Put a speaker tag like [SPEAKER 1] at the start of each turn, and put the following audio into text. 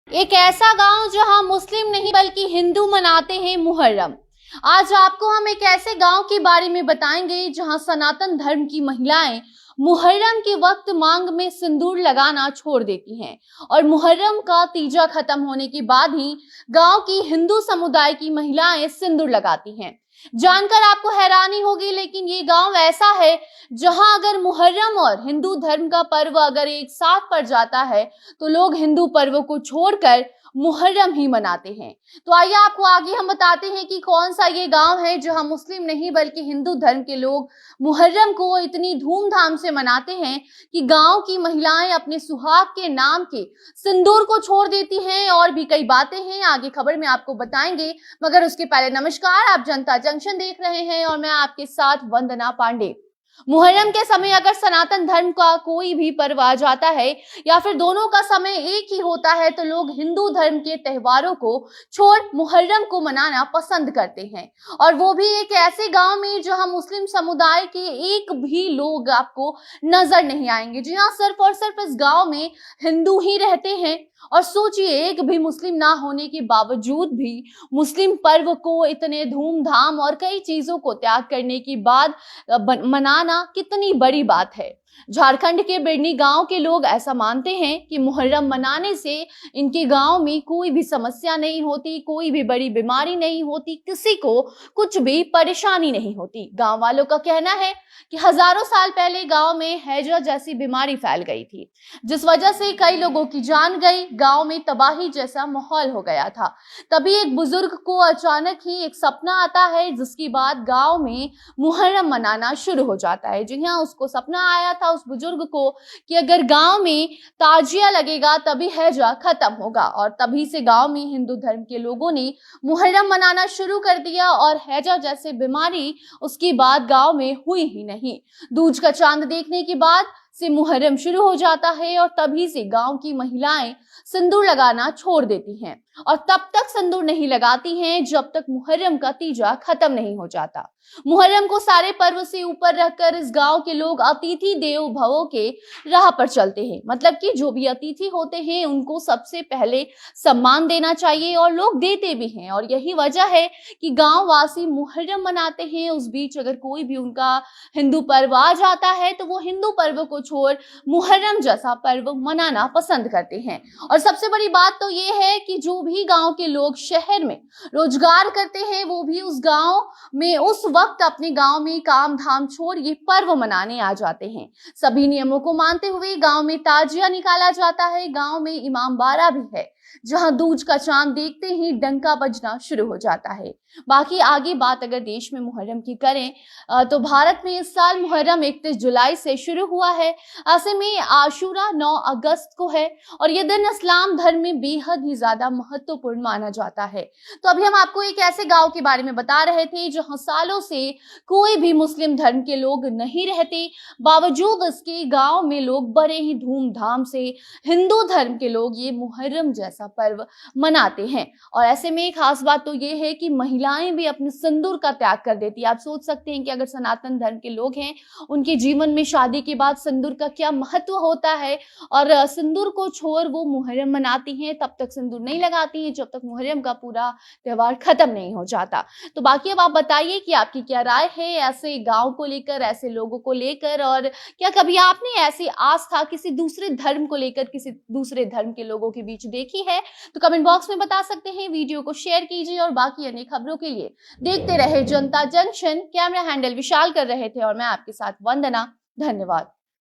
[SPEAKER 1] एक ऐसा गांव जहां मुस्लिम नहीं बल्कि हिंदू मनाते हैं मुहर्रम। आज आपको हम एक ऐसे गांव के बारे में बताएंगे जहां सनातन धर्म की महिलाएं मुहर्रम के वक्त मांग में सिंदूर लगाना छोड़ देती हैं और मुहर्रम का तीजा खत्म होने के बाद ही गांव की हिंदू समुदाय की महिलाएं सिंदूर लगाती हैं। जानकर आपको हैरानी होगी, लेकिन ये गांव ऐसा है जहां अगर मुहर्रम और हिंदू धर्म का पर्व अगर एक साथ पड़ जाता है तो लोग हिंदू पर्व को छोड़कर मुहर्रम ही मनाते हैं। तो आइए आपको आगे हम बताते हैं कि कौन सा ये गांव है जहां मुस्लिम नहीं बल्कि हिंदू धर्म के लोग मुहर्रम को इतनी धूमधाम से मनाते हैं कि गांव की महिलाएं अपने सुहाग के नाम के सिंदूर को छोड़ देती हैं। और भी कई बातें हैं, आगे खबर में आपको बताएंगे, मगर उसके पहले नमस्कार, आप जनता जंक्शन देख रहे हैं और मैं आपके साथ वंदना पांडे। मुहर्रम के समय अगर सनातन धर्म का कोई भी पर्व आ जाता है या फिर दोनों का समय एक ही होता है तो लोग हिंदू धर्म के त्योहारों को छोड़ मुहर्रम को मनाना पसंद करते हैं, और वो भी एक ऐसे गांव में जहां मुस्लिम समुदाय के एक भी लोग आपको नजर नहीं आएंगे। जी हाँ, सिर्फ और सिर्फ इस गांव में हिंदू ही रहते हैं। और सोचिए, एक भी मुस्लिम ना होने के बावजूद भी मुस्लिम पर्व को इतने धूमधाम और कई चीजों को त्याग करने के बाद मनाना कितनी बड़ी बात है। झारखंड के बिरनी गांव के लोग ऐसा मानते हैं कि मुहर्रम मनाने से इनके गांव में कोई भी समस्या नहीं होती, कोई भी बड़ी बीमारी नहीं होती, किसी को कुछ भी परेशानी नहीं होती। गांव वालों का कहना है कि हजारों साल पहले गांव में हैजा जैसी बीमारी फैल गई थी, जिस वजह से कई लोगों की जान गई, गांव में तबाही जैसा माहौल हो गया था। तभी एक बुजुर्ग को अचानक ही एक सपना आता है, जिसके बाद गांव में मुहर्रम मनाना शुरू हो जाता है। जी हाँ, उसको सपना आया था उस बुजुर्ग को कि अगर गांव में ताजिया लगेगा तभी हैजा खत्म होगा, और तभी से गांव में हिंदू धर्म के लोगों ने मुहर्रम मनाना शुरू कर दिया और हैजा जैसे बीमारी उसके बाद गांव में हुई ही नहीं। दूज का चांद देखने के बाद से मुहर्रम शुरू हो जाता है और तभी से गांव की महिलाएं सिंदूर लगाना छोड़ देती हैं, और तब तक सिंदूर नहीं लगाती हैं जब तक मुहर्रम का तीजा खत्म नहीं हो जाता। मुहर्रम को सारे पर्व से ऊपर रखकर इस गांव के लोग अतिथि देवो भव के राह पर चलते हैं। मतलब कि जो भी अतिथि होते हैं उनको सबसे पहले सम्मान देना चाहिए, और लोग देते भी हैं। और यही वजह है कि गांव वासी मुहर्रम मनाते हैं। उस बीच अगर कोई भी उनका हिंदू पर्व आ जाता है तो वो हिंदू पर्व को छोड़ मुहर्रम जैसा पर्व मनाना पसंद करते हैं। और सबसे बड़ी बात तो ये है कि जो भी गांव के लोग शहर में रोजगार करते हैं वो भी उस गांव में उस वक्त अपने गांव में काम धाम छोड़ ये पर्व मनाने आ जाते हैं। सभी नियमों को मानते हुए गांव में ताजिया निकाला जाता है। गांव में इमामबाड़ा भी है जहां दूज का चांद देखते ही डंका बजना शुरू हो जाता है। बाकी आगे बात अगर देश में मुहर्रम की करें तो भारत में इस साल मुहर्रम 31 जुलाई से शुरू हुआ है। ऐसे में आशूरा 9 अगस्त को है और यह दिन इस्लाम धर्म में बेहद ही ज्यादा महत्वपूर्ण माना जाता है। तो अभी हम आपको एक ऐसे गांव के बारे में बता रहे थे जहां सालों से कोई भी मुस्लिम धर्म के लोग नहीं रहते, बावजूद इसके गांव में लोग बड़े ही धूमधाम से हिंदू धर्म के लोग ये मुहर्रम जैसा पर्व मनाते हैं। और ऐसे में खास बात तो ये है कि महिलाएं भी अपने सिंदूर का त्याग कर देती है। आप सोच सकते हैं कि अगर सनातन धर्म के लोग हैं, उनके जीवन में शादी के बाद सिंदूर का क्या महत्व होता है, और सिंदूर को छोड़ वो मुहर्रम मनाती हैं, तब तक सिंदूर नहीं लगाती हैं जब तक मुहर्रम का पूरा त्योहार खत्म नहीं हो जाता। तो बाकी अब आप बताइए कि आपकी क्या राय है ऐसे गांव को लेकर, ऐसे लोगों को लेकर, और क्या कभी आपने ऐसी आस्था किसी दूसरे धर्म को लेकर किसी दूसरे धर्म के लोगों के बीच देखी है? तो कमेंट बॉक्स में बता सकते हैं। वीडियो को शेयर कीजिए और बाकी अन्य खबरों के लिए देखते रहे जनता जंक्शन। कैमरा हैंडल विशाल कर रहे थे और मैं आपके साथ वंदना। धन्यवाद।